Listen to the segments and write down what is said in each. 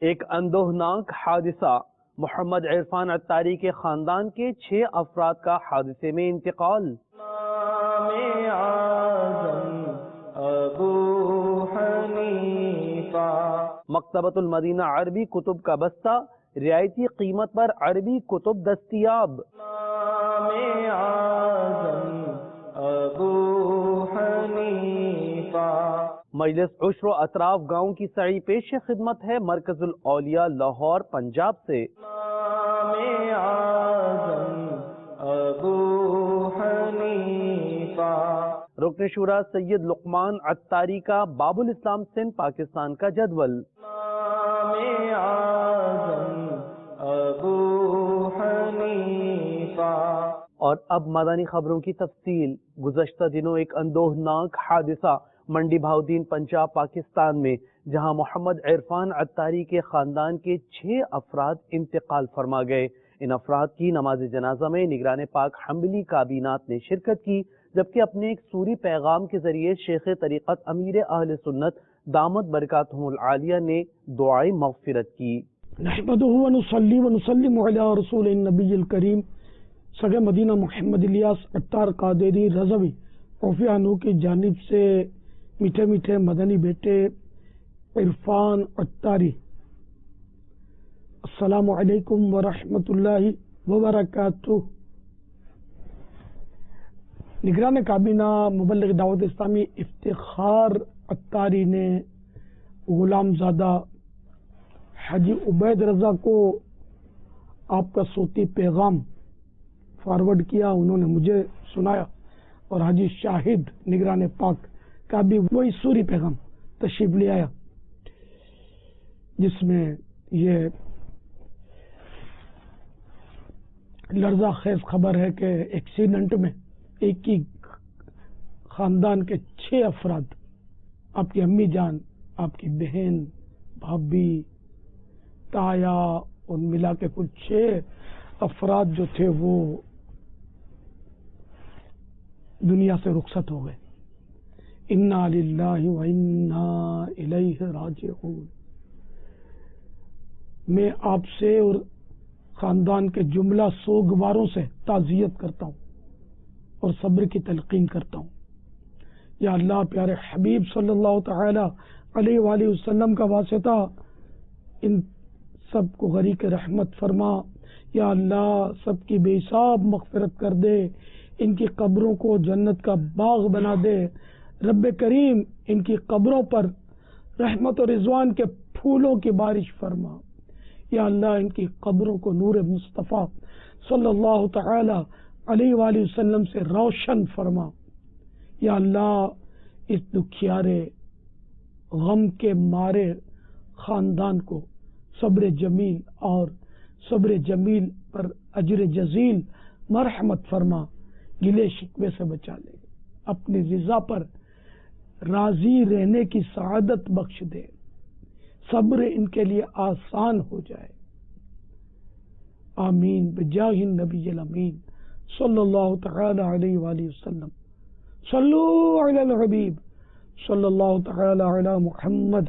ایک اندوہناک حادثہ، محمد عرفان عطاری کے خاندان کے 6 افراد کا حادثے میں انتقال۔ مکتبۃ المدینہ عربی کتب کا بستہ، رعایتی قیمت پر عربی کتب دستیاب۔ مجلس عشر و اطراف گاؤں کی سعی پیش خدمت ہے مرکز الاولیاء لاہور پنجاب سے۔ رکن شورا سید لقمان عطاری کا باب الاسلام سندھ پاکستان کا جدول۔ اور اب مدنی خبروں کی تفصیل۔ گزشتہ دنوں ایک اندوہناک حادثہ منڈی بہاؤدین پنجاب پاکستان میں، جہاں محمد عرفان عطاری کے خاندان کے 6 افراد انتقال فرما گئے۔ ان افراد کی نماز جنازہ میں نگران پاک حنبلی کابینات نے شرکت کی، جبکہ اپنے ایک سوری پیغام کے ذریعے شیخ طریقت امیر اہل سنت دامت برکاتہم العالیہ نے دعائے مغفرت کی۔ نحمدہ ونصلی ونسلم علی رسول النبی الکریم سگے مدینہ محمد الیاس عطار قادری رضوی عفیہ عنہ کی جانب سے میٹھے میٹھے مدنی بیٹے عرفان عطاری، السلام علیکم ورحمۃ اللہ وبرکاتہ۔ نگران کابینہ مبلغ دعوت اسلامی افتخار عطاری نے غلام زادہ حاجی عبید رضا کو آپ کا صوتی پیغام فارورڈ کیا، انہوں نے مجھے سنایا، اور حاجی شاہد نگران پاک کا بھی وہی سوری پیغام تشریف لے آیا، جس میں یہ لرزہ خیز خبر ہے کہ ایکسیڈنٹ میں ایک ہی خاندان کے 6 افراد، آپ کی امی جان، آپ کی بہن، بھابھی، تایا، اور ملا کے کل 6 افراد جو تھے وہ دنیا سے رخصت ہو گئے۔ انا للہ و انا الیہ راجعون۔ میں آپ سے اور خاندان کے جملہ سوگواروں سے تعزیت کرتا ہوں اور صبر کی تلقین کرتا ہوں۔ یا اللہ، پیارے حبیب صلی اللہ تعالی علیہ وآلہ وسلم کا واسطہ ان سب کو غریق رحمت فرما۔ یا اللہ، سب کی بے حساب مغفرت کر دے، ان کی قبروں کو جنت کا باغ بنا دے۔ رب کریم ان کی قبروں پر رحمت اور رضوان کے پھولوں کی بارش فرما۔ یا اللہ، ان کی قبروں کو نور مصطفیٰ صلی اللہ تعالی علیہ وآلہ وسلم سے روشن فرما۔ یا اللہ، اس دکھیارے غم کے مارے خاندان کو صبر جمیل اور صبر جمیل پر اجر جزیل مرحمت فرما، گلے شکوے سے بچا لے، اپنی رضا پر راضی رہنے کی سعادت بخش دے، صبر ان کے لیے آسان ہو جائے۔ آمین بجاہ النبی الامین صلی اللہ تعالی علیہ وآلہ وسلم۔ صلو علی الحبیب صلی اللہ تعالی علی محمد۔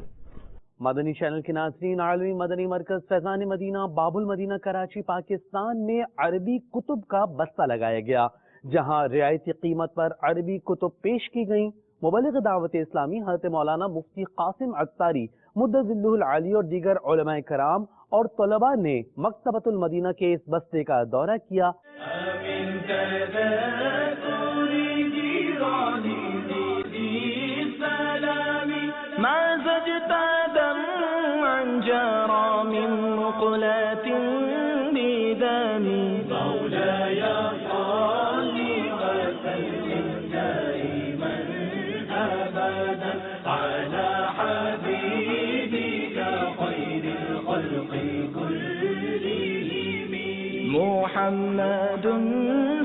مدنی چینل کے ناظرین، عالمی مدنی مرکز فیضان مدینہ باب المدینہ کراچی پاکستان میں عربی کتب کا بستہ لگایا گیا، جہاں رعایتی قیمت پر عربی کتب پیش کی گئیں۔ مبلغ دعوت اسلامی حضرت مولانا مفتی قاسم عطاری مدظ ذلہ العالی اور دیگر علماء کرام اور طلباء نے مکتبۃ المدینہ کے اس بستے کا دورہ کیا۔ محمد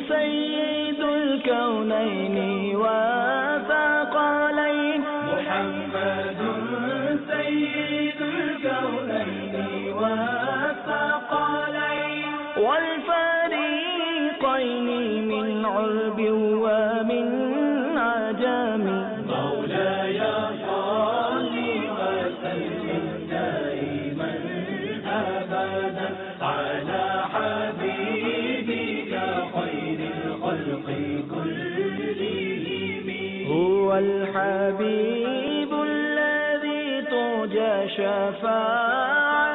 سید الکونین والثقلین، محمد سید الکونین والثقلین والفریقین من عرب ومن عجم، مولاي صل وسلم دائما الحبيب الذي ترجى شفاعته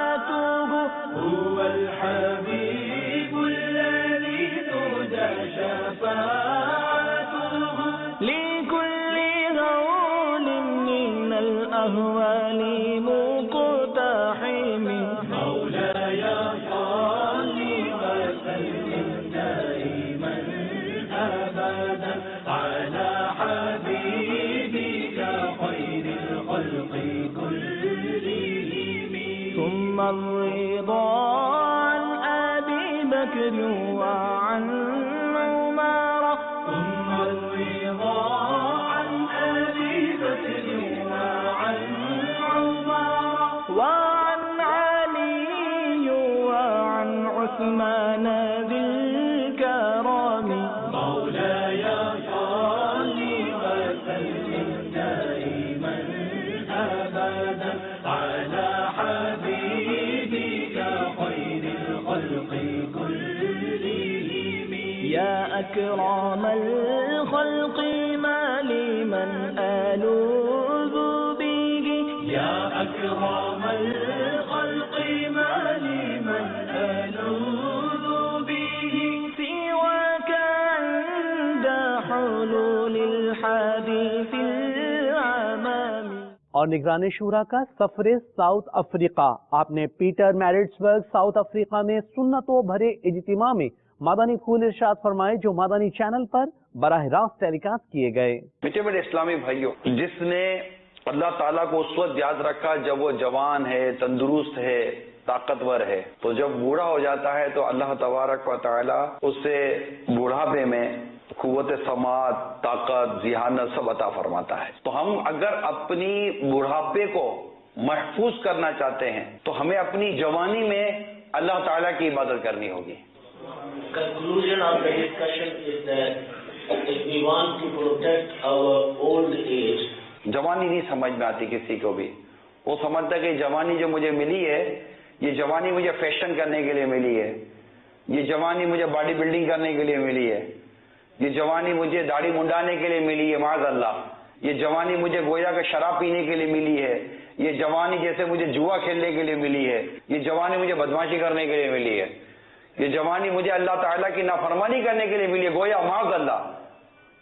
هو الحبيب الذي ترجى شفاعته لكل هول من الأهوال مقتحم مولاي صل وسلم دائما أبدا على حبيبك خير الخلق كلهم ثم الرضا عن أبي بكر وعن عمر ثم الرضا عن أبي بكر وعن عمر وعن علي وعن عثمان ذي الكرم مولاي صل وسلم دائما أبدا على حبيبك خير الخلق كلهم يا أكرم الخلق ما لمن ألوذ به يا أكرم الخلق ما لمن ألوذ به سواك عند حلول الحديث العمام اور نگران شورا کا سفر ساؤتھ افریقہ آپ نے پیٹر میرٹسبرگ ساؤتھ افریقہ میں سنتوں بھرے اجتماع میں مادانی پھول ارشاد فرمائے جو مادانی چینل پر براہ راست ٹیلی کاسٹ کیے گئے۔ میٹھے میٹھے اسلامی بھائیوں، جس نے اللہ تعالیٰ کو اس وقت یاد رکھا جب وہ جوان ہے، تندرست ہے، طاقتور ہے، تو جب بوڑھا ہو جاتا ہے تو اللہ تبارک و تعالیٰ اسے بوڑھاپے میں قوت سماعت، طاقت، ذہانت سب عطا فرماتا ہے۔ تو ہم اگر اپنی بڑھاپے کو محفوظ کرنا چاہتے ہیں تو ہمیں اپنی جوانی میں اللہ تعالیٰ کی عبادت کرنی ہوگی۔ Conclusion of the discussion is that if we want to protect our old age, جوانی نہیں سمجھ میں آتی کسی کو بھی، وہ سمجھتا ہے کہ جوانی جو مجھے ملی ہے یہ جوانی مجھے فیشن کرنے کے لیے ملی ہے، یہ جوانی مجھے باڈی بلڈنگ کرنے کے لیے ملی ہے، یہ جوانی مجھے داڑھی منڈانے کے لیے ملی ہے، معاذ اللہ، یہ جوانی مجھے گویا کہ شراب پینے کے لیے ملی ہے، یہ جوانی جیسے مجھے جوا کھیلنے کے لیے ملی ہے، یہ جوانی مجھے بدماشی کرنے کے لیے ملی ہے، یہ جوانی مجھے اللہ تعالیٰ کی نافرمانی کرنے کے لیے ملی ہے، گویا معاذ اللہ۔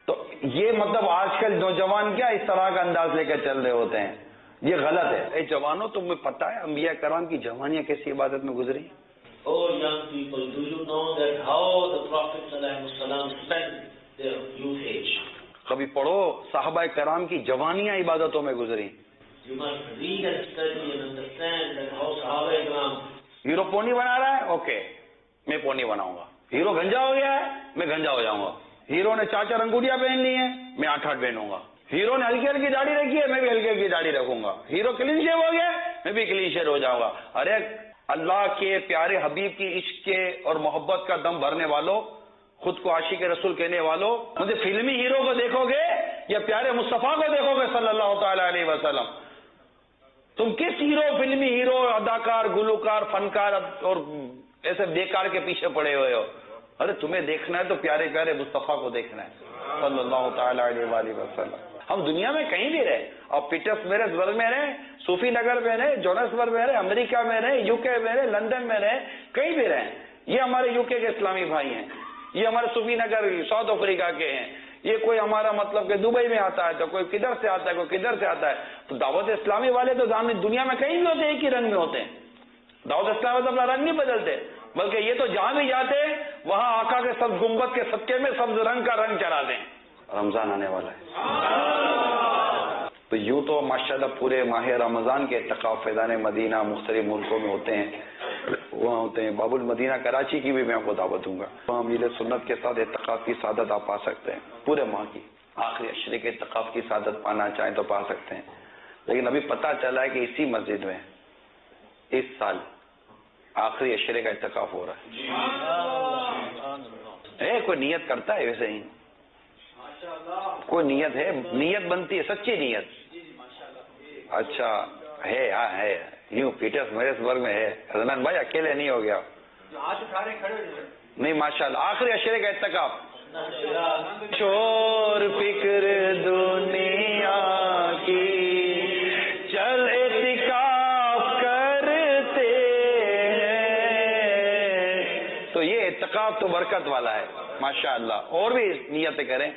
تو یہ مطلب آج کل نوجوان کیا اس طرح کا انداز لے کر چل رہے ہوتے ہیں، یہ غلط ہے۔ اے جوانوں، تمہیں پتہ ہے انبیاء کرام کی جوانیاں کیسی عبادت میں گزری؟ oh young people, do you know that how the Prophet ﷺ spent their youth age? کبھی پڑھو صحابہ کرام کی جوانیاں عبادتوں میں گزری۔ You must read and study and understand that how Sahaba Ikram. Hero Pune بنا رہا ہے، اوکے میں پونی بناؤں گا۔ ہیرو گنجا ہو گیا ہے، میں گنجا ہو جاؤں گا۔ ہیرو نے 4 انگوٹیاں پہن لی ہیں، میں 8 پہنوں گا۔ ہیرو نے ہلکی ہلکی داڑھی رکھی ہے، میں بھی ہلکی ہلکی داڑھی رکھوں گا۔ ہیرو کلین شیو ہو گیا، میں بھی کلین شیو ہو جاؤں گا۔ ارے اللہ کے پیارے حبیب کی عشق کے اور محبت کا دم بھرنے والوں، خود کو عاشق رسول کہنے والوں، مجھے فلمی ہیرو کو دیکھو گے یا پیارے مصطفیٰ کو دیکھو گے صلی اللہ تعالی علیہ وسلم؟ تم کس ہیرو، فلمی ہیرو، اداکار، گلوکار، فنکار اور ایسے بیکار کے پیچھے پڑے ہوئے ہو؟ ارے تمہیں دیکھنا ہے تو پیارے پیارے مصطفیٰ کو دیکھنا ہے صلی اللہ تعالی علیہ وآلہ وسلم۔ ہم دنیا میں کہیں بھی رہے، اور پیٹرسبرگ میں رہے، صوفی نگر میں رہے، جونسبرگ میں رہے، امریکہ میں رہے، یو کے میں رہے، لندن میں رہے، کہیں بھی رہے، یہ ہمارے یو کے اسلامی بھائی ہیں، یہ ہمارے صوفی نگر ساؤتھ افریقہ کے ہیں، یہ کوئی ہمارا مطلب کہ دبئی میں آتا ہے تو کوئی کدھر سے آتا ہے، کوئی کدھر سے آتا ہے۔ تو دعوت اسلامی والے تو دنیا میں کہیں بھی ہوتے ہیں، ایک ہی رنگ میں ہوتے ہیں۔ دعوت اسلامی تو اپنا رنگ نہیں بدلتے، بلکہ یہ تو جہاں بھی جاتے وہاں آقا کے سبز گنبد کے صدقے میں سبز رنگ کا رنگ چڑھاتے ہیں۔ رمضان آنے والا ہے تو یوں تو ماشاءاللہ پورے ماہ رمضان کے اعتکاف فیضان مدینہ مختلف ملکوں میں ہوتے ہیں، وہاں ہوتے ہیں۔ باب المدینہ کراچی کی بھی میں آپ کو دعوت دوں گا، وہاں میل سنت کے ساتھ اعتکاف کی سعادت آپ پا سکتے ہیں، پورے ماہ کی آخری عشرے کے اعتکاف کی سعادت پانا چاہیں تو پا سکتے ہیں۔ لیکن ابھی پتہ چلا ہے کہ اسی مسجد میں اس سال آخری عشرے کا اعتکاف ہو رہا ہے۔ کوئی نیت کرتا ہے ویسے ہی، کوئی نیت ہے، نیت بنتی ہے، سچی نیت۔ اچھا ہے، ہاں ہے، یوں پیٹرسبرگ میں ہے۔ حضرت بھائی اکیلے نہیں ہو گیا، نہیں ماشاءاللہ آخری عشرے کا اعتکاف۔ چور فکر دنیا اعتراف تو برکت والا ہے ماشاءاللہ. اور بھی نیتیں کریں.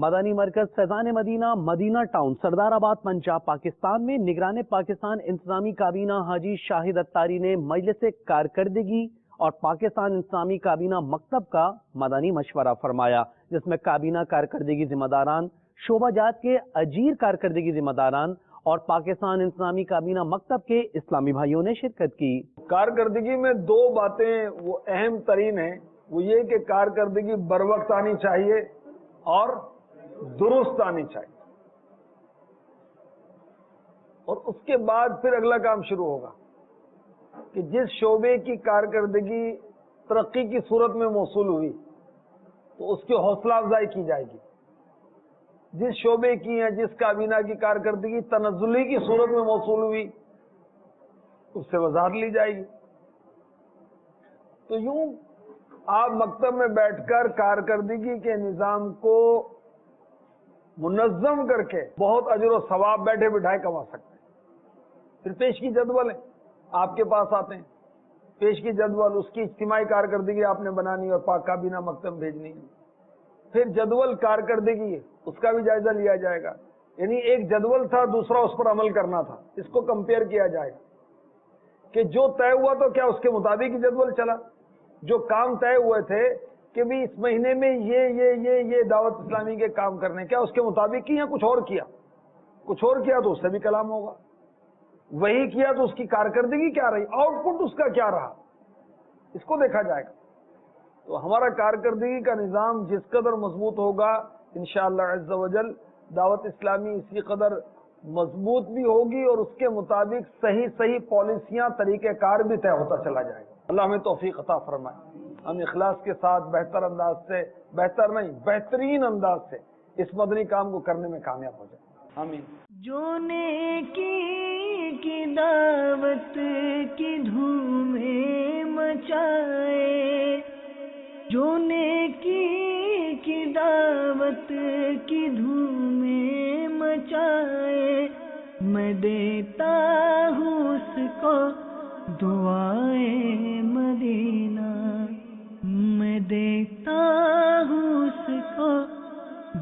مدنی مرکز فیضان مدینہ مدینہ ٹاؤن سردار آباد پنجاب پاکستان میں نگران پاکستان انتظامی کابینہ حاجی شاہد اتاری نے مجلس کارکردگی اور پاکستان انتظامی کابینہ مکتب کا مدنی مشورہ فرمایا، جس میں کابینہ کارکردگی ذمہ داران، شعبہ جات کے اجیر کارکردگی ذمہ داران اور پاکستان انتظامی کابینہ مکتب کے اسلامی بھائیوں نے شرکت کی. کارکردگی میں دو باتیں وہ اہم ترین ہیں، وہ یہ کہ کارکردگی بر وقت آنی چاہیے اور درست آنی چاہیے، اور اس کے بعد پھر اگلا کام شروع ہوگا کہ جس شعبے کی کارکردگی ترقی کی صورت میں موصول ہوئی تو اس کی حوصلہ افزائی کی جائے گی. جس شعبے کی یا جس کابینہ کی کارکردگی تنزلی کی صورت میں موصول ہوئی اس سے وضاحت لی جائے گی. تو یوں آپ مکتب میں بیٹھ کر کارکردگی کے نظام کو منظم کر کے بہت اجر و ثواب بیٹھے بٹھائے کما سکتے ہیں. پھر پیش کی جدول ہے آپ کے پاس آتے ہیں، پیش کی جدول، اس کی اجتماعی کارکردگی آپ نے بنانی اور پاک کابینہ مکتب بھیجنی ہے. پھر جدول کارکردگی ہے اس کا بھی جائزہ لیا جائے گا، یعنی ایک جدول تھا دوسرا اس پر عمل کرنا تھا، اس کو کمپیئر کیا جائے گا کہ جو طے ہوا تو کیا اس کے مطابق ہی جدول چلا، جو کام طے ہوئے تھے کہ بھی اس مہینے میں یہ دعوت اسلامی کے کام کرنے، کیا اس کے مطابق کی یا کچھ اور کیا تو اس سے بھی کلام ہوگا. وہی کیا تو اس کی کارکردگی کیا رہی، آؤٹ پٹ اس کا کیا رہا، اس کو دیکھا جائے گا. تو ہمارا کارکردگی کا نظام جس قدر مضبوط ہوگا انشاءاللہ عز و جل دعوت اسلامی اسی قدر مضبوط بھی ہوگی اور اس کے مطابق صحیح پالیسیاں طریقہ کار بھی طے ہوتا چلا جائے گا. اللہ ہمیں توفیق عطا فرمائے، ہم اخلاص کے ساتھ بہترین انداز سے اس مدنی کام کو کرنے میں کامیاب ہو جائیں. آمین. جو نیکی کی دعوت کی دھومیں مچائے، جو نیکی کی دعوت کی دھومیں مچائے، میں دیتا ہوں اس کو دعائے مدینہ، میں دیتا ہوں اس کو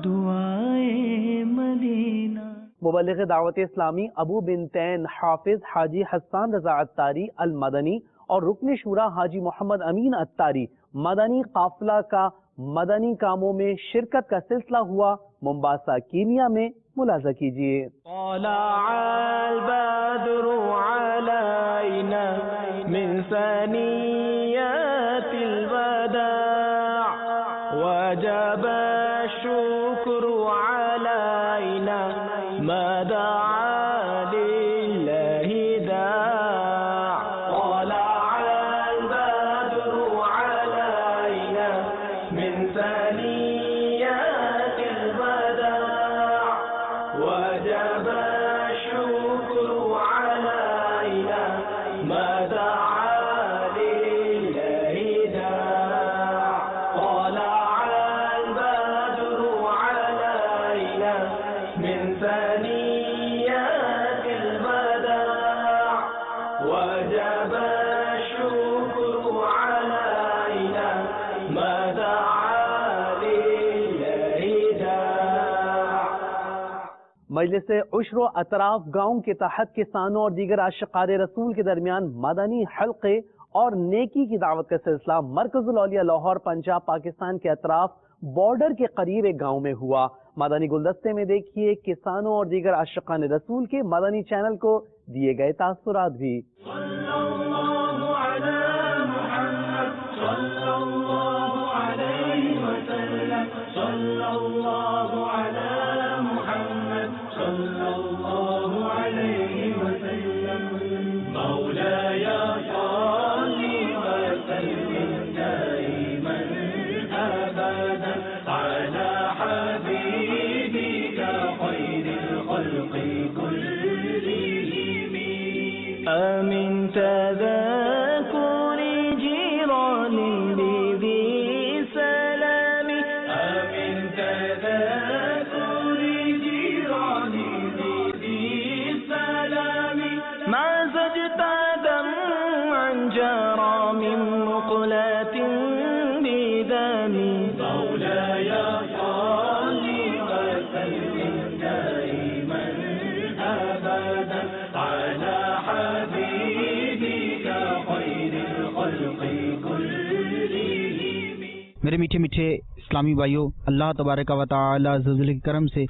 دعائے مدینہ. مبلغ دعوت اسلامی ابو بنتین حافظ حاجی حسان رضا اتاری المدنی اور رکن شورا حاجی محمد امین اتاری مدنی قافلہ کا مدنی کاموں میں شرکت کا سلسلہ ہوا مومباسا کینیا میں. ملاحظہ کیجیے. طلع البدر علينا من ثنيات الوداع وجب الشكر علينا ما دعا لله داع. طلع البدر علينا من ثنيات الوداع وجب الشكر علينا ما دعا لله داع. طلع البدر علينا من ثنيات الوداع وجب الشكر علينا ما دعا لله داع. مجلس عشر و اطراف گاؤں کے تحت کسانوں اور دیگر عاشقان رسول کے درمیان مدنی حلقے اور نیکی کی دعوت کا سلسلہ مرکز الاولیاء لاہور پنجاب پاکستان کے اطراف بارڈر کے قریب ایک گاؤں میں ہوا. مدنی گلدستے میں دیکھیے کسانوں اور دیگر عاشقان رسول کے مدنی چینل کو دیے گئے تاثرات بھی. من تذاكر جيران بذي سلام، من تذاكر جيران بذي سلام، ما زجت دمعا جرى من مقلة میرے میٹھے میٹھے اسلامی بھائیوں، اللہ تبارک و تعالی عز و جل کے کرم سے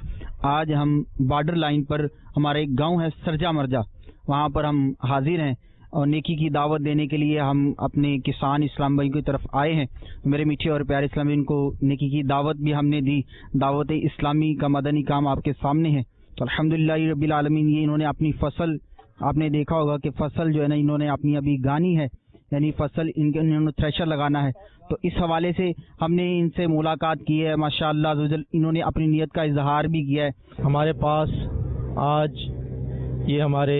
آج ہم بارڈر لائن پر، ہمارا ایک گاؤں ہے سرجا مرجا، وہاں پر ہم حاضر ہیں اور نیکی کی دعوت دینے کے لیے ہم اپنے کسان اسلام بھائی کی طرف آئے ہیں۔ میرے میٹھے اور پیارے اسلامی، ان کو نیکی کی دعوت بھی ہم نے دی۔ دعوت اسلامی کا مدنی کام آپ کے سامنے ہے۔ تو الحمدللہ رب العالمین، یہ انہوں نے اپنی فصل، آپ نے دیکھا ہوگا کہ فصل جو ہے نا انہوں نے اپنی ابھی گانی ہے، یعنی فصل انہوں نے تھریشر لگانا ہے۔ تو اس حوالے سے ہم نے ان سے ملاقات کی ہے، ماشاء اللہ عز و جل انہوں نے اپنی نیت کا اظہار بھی کیا ہے۔ ہمارے پاس آج یہ ہمارے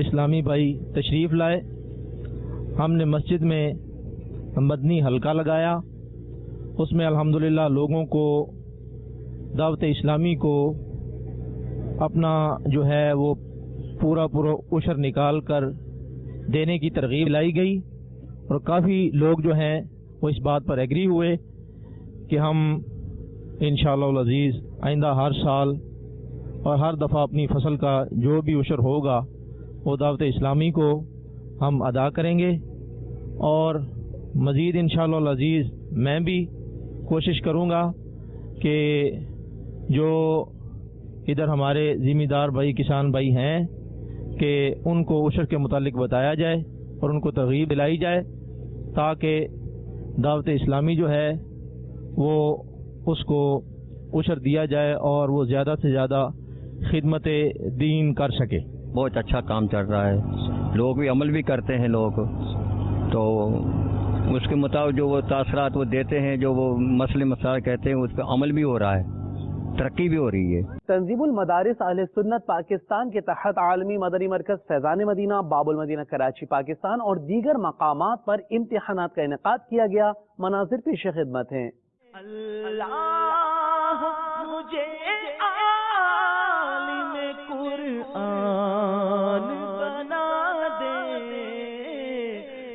اسلامی بھائی تشریف لائے، ہم نے مسجد میں مدنی حلقہ لگایا، اس میں الحمدللہ لوگوں کو دعوت اسلامی کو اپنا جو ہے وہ پورا عشر نکال کر دینے کی ترغیب لائی گئی، اور کافی لوگ جو ہیں وہ اس بات پر ایگری ہوئے کہ ہم انشاءاللہ العزیز آئندہ ہر سال اور ہر دفعہ اپنی فصل کا جو بھی عشر ہوگا وہ دعوت اسلامی کو ہم ادا کریں گے، اور مزید انشاءاللہ العزیز میں بھی کوشش کروں گا کہ جو ادھر ہمارے ذمہ دار بھائی کسان بھائی ہیں کہ ان کو عشر کے متعلق بتایا جائے اور ان کو ترغیب دلائی جائے، تاکہ دعوت اسلامی جو ہے وہ اس کو عشر دیا جائے اور وہ زیادہ سے زیادہ خدمت دین کر سکے۔ بہت اچھا کام چل رہا ہے، لوگ بھی عمل بھی کرتے ہیں، لوگ تو اس کے مطابق جو وہ تاثرات وہ دیتے ہیں، جو وہ مسئلے مسائل کہتے ہیں، اس پہ عمل بھی ہو رہا ہے، ترقی بھی ہو رہی ہے۔ تنظیم المدارس اہل سنت پاکستان کے تحت عالمی مدنی مرکز فیضان مدینہ، باب المدینہ کراچی پاکستان اور دیگر مقامات پر امتحانات کا انعقاد کیا گیا۔ مناظر پیش خدمت ہیں۔ اللہ مجھے عالم قرآن بنا دے،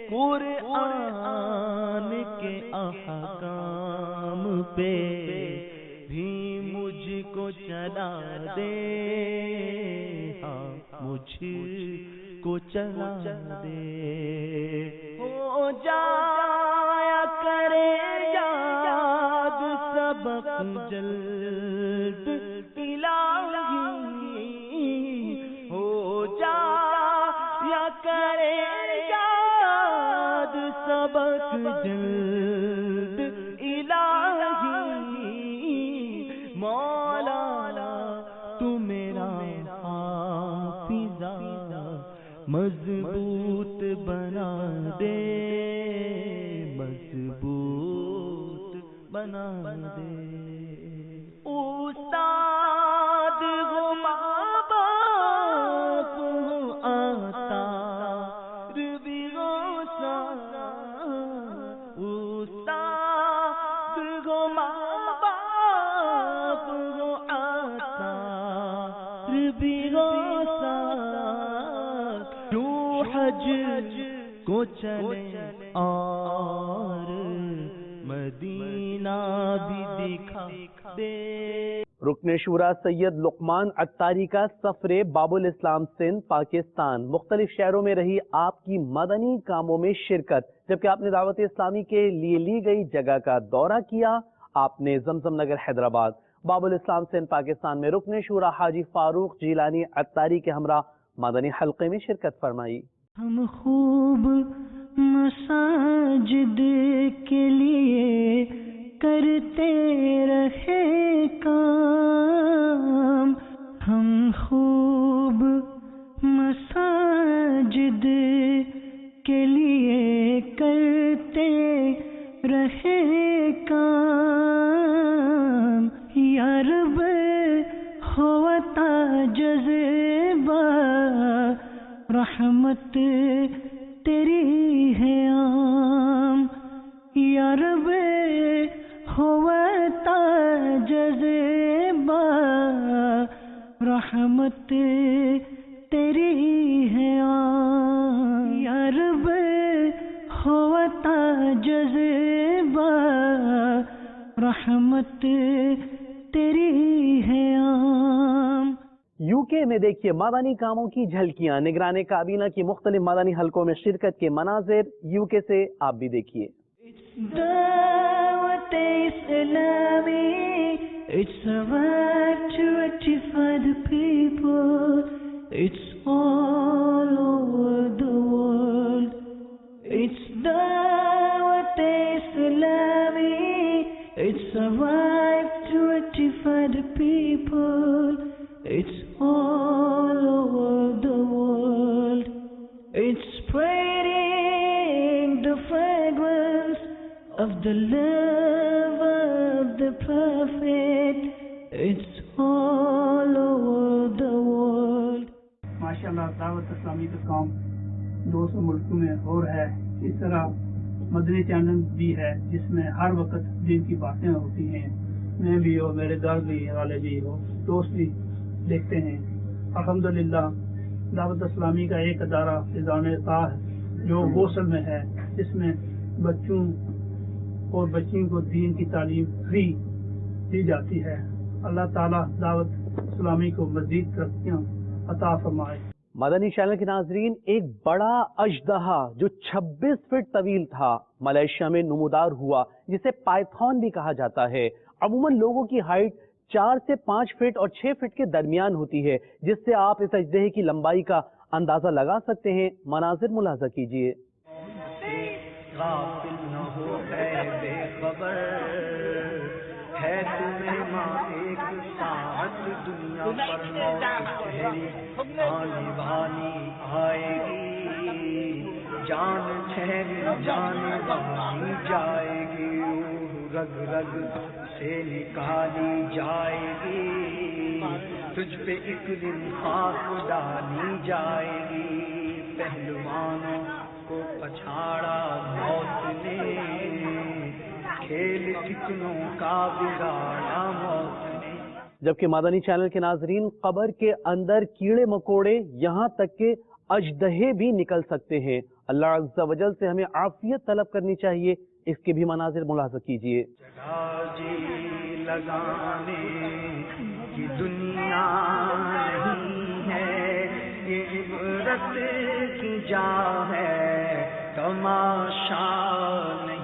قرآن کے احکام پہ بھی مجھ کو چلا دے، ہاں مجھ کو چلا دے، ہو جایا کرے یاد سبق جلد الہی، ہو جایا کرے یاد سبق جلد الہی، مولا تو میرا حافظہ مضبوط بنا دے، مضبوط بنا دے، استاد ہو ماں باپ ہو آتا بھی ہو سا، استاد ہو ماں باپ ہو آتا بھی ہو سا، تو حج کو چلے اور مدینہ بھی دکھا دے۔ رکن شورا سید لقمان عطاری کا سفر باب الاسلام سندھ پاکستان، مختلف شہروں میں رہی آپ کی مدنی کاموں میں شرکت، جبکہ آپ نے دعوت اسلامی کے لیے لی گئی جگہ کا دورہ کیا۔ آپ نے زمزم نگر حیدرآباد، باب الاسلام سندھ پاکستان میں رکن شورا حاجی فاروق جیلانی عطاری کے ہمراہ مدنی حلقے میں شرکت فرمائی۔ ہم خوب مساجد کے لیے کرتے رہے کام، ہم خوب مساجد کے لیے کرتے رہے کام، یا رب ہوتا جذبہ رحمت تیری ہے عام، یا رب ہوتا جذبہ رحمت تیری ہے عام، یا رب ہوتا جذبہ رحمت تیری ہے عام۔ یو کے میں دیکھیے مدنی کاموں کی جھلکیاں، نگران کابینہ کی مختلف مدنی حلقوں میں شرکت کے مناظر، یو کے سے آپ بھی دیکھیے۔ دعوت Islami. It's a right to rectify the people. It's all over the world. It's Dawat Islami. It's a right to rectify the people. It's all over the world. It's spreading the fragrance of the love of the Prophet. It's all over the world. ماشاءاللہ دعوت اسلامی کا کام 200 ملکوں میں ہو رہا ہے. اس طرح مدنی channel بھی ہے جس میں ہر وقت دین کی باتیں ہوتی ہیں. میں بھی اور میرے گھر بھی والے بھی ہو دوست بھی دیکھتے ہیں. الحمدللہ دعوت اسلامی کا ایک ادارہ فیضان طاہر جو غوثل میں ہے جس میں بچوں اور بچیوں کو دین کی تعلیم فری دی جاتی ہے. اللہ تعالیٰ دعوت اسلامی کو مزید ترقیاں عطا فرمائے. مدنی چینل کے ناظرین، ایک بڑا اژدہا جو 26 فٹ طویل تھا ملائیشیا میں نمودار ہوا، جسے پائتھون بھی کہا جاتا ہے. عموماً لوگوں کی ہائٹ 4 سے 5 فٹ اور 6 فٹ کے درمیان ہوتی ہے، جس سے آپ اس اژدہے کی لمبائی کا اندازہ لگا سکتے ہیں. مناظر ملاحظہ کیجیے. آنے والی آئے گی، جان چھین جانے والی جائے گی، رگ رگ سے نکالی جائے گی، تجھ پہ ایک دن خاک ڈالی جائے گی. پہلوانوں کو پچھاڑا موت نے، کھیل کتنوں کا بگاڑا موت نے. جبکہ مدنی چینل کے ناظرین، قبر کے اندر کیڑے مکوڑے یہاں تک کہ اژدہے بھی نکل سکتے ہیں. اللہ عز و جل سے ہمیں عافیت طلب کرنی چاہیے. اس کے بھی مناظر ملاحظہ کیجیے. جی لگانے کی دنیا نہیں ہے، یہ عبرت کی جا ہے، تماشا نہیں.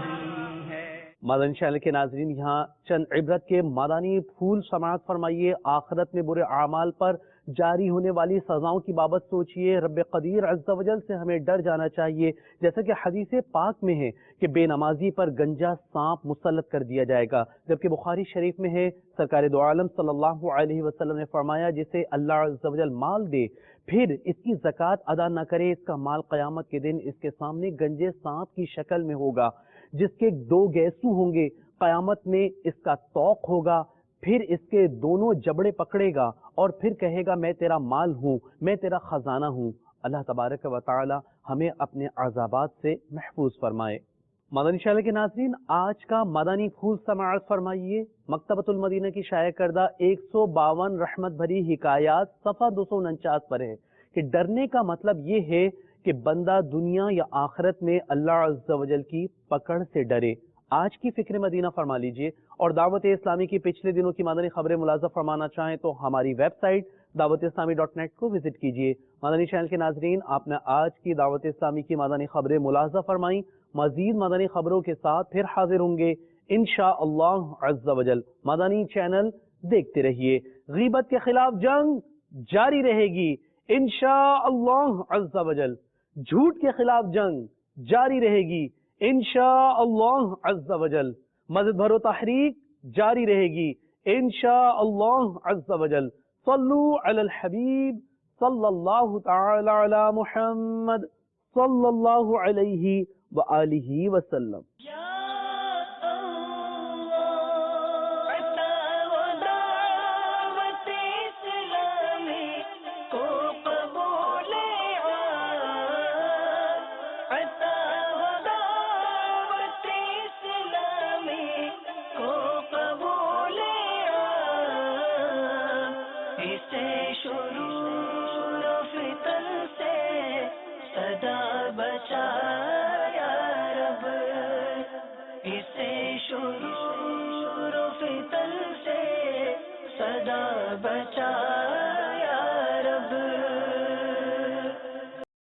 مدنی چینل کے ناظرین، یہاں چند عبرت کے مدنی پھول سماعت فرمائیے. آخرت میں برے اعمال پر جاری ہونے والی سزاؤں کی بابت سوچئے. رب قدیر عز و جل سے ہمیں ڈر جانا چاہیے، جیسا کہ حدیث پاک میں ہے کہ بے نمازی پر گنجا سانپ مسلط کر دیا جائے گا. جبکہ بخاری شریف میں ہے، سرکار دو عالم صلی اللہ علیہ وسلم نے فرمایا، جسے اللہ عز و جل مال دے پھر اس کی زکوٰۃ ادا نہ کرے، اس کا مال قیامت کے دن اس کے سامنے گنجے سانپ کی شکل میں ہوگا، جس کے 2 گیسو ہوں گے. قیامت میں اس کا توق ہوگا، پھر اس کے دونوں جبڑے پکڑے گا اور پھر کہے گا میں تیرا مال ہوں، میں تیرا خزانہ ہوں. اللہ تبارک و تعالی ہمیں اپنے عذابات سے محفوظ فرمائے. مدنی چینل کے ناظرین، آج کا مدنی پھول سماعت فرمائیے. مکتبۃ المدینہ کی شائع کردہ 152 رحمت بھری حکایات صفحہ 249 پر ہے کہ ڈرنے کا مطلب یہ ہے کہ بندہ دنیا یا آخرت میں اللہ عز و جل کی پکڑ سے ڈرے. آج کی فکر مدینہ فرما لیجئے. اور دعوت اسلامی کی پچھلے دنوں کی مدنی خبریں ملاحظہ فرمانا چاہیں تو ہماری ویب سائٹ dawatIslami.net کو وزٹ کیجئے. مدنی چینل کے ناظرین، آپ نے آج کی دعوت اسلامی کی مدنی خبریں ملاحظہ فرمائیں. مزید مدنی خبروں کے ساتھ پھر حاضر ہوں گے انشاءاللہ عز و جل. مدنی چینل دیکھتے رہیے. غیبت کے خلاف جنگ جاری رہے گی انشاءاللہ عز و جل. جھوٹ کے خلاف جنگ جاری رہے گی انشاءاللہ عز و جل. مزید بھرو تحریک جاری رہے گی انشاءاللہ عز و جل. صلو علی الحبیب صلی اللہ تعالی علی محمد صلی اللہ علیہ وآلہ وسلم. شروع فتن سے صدا بچا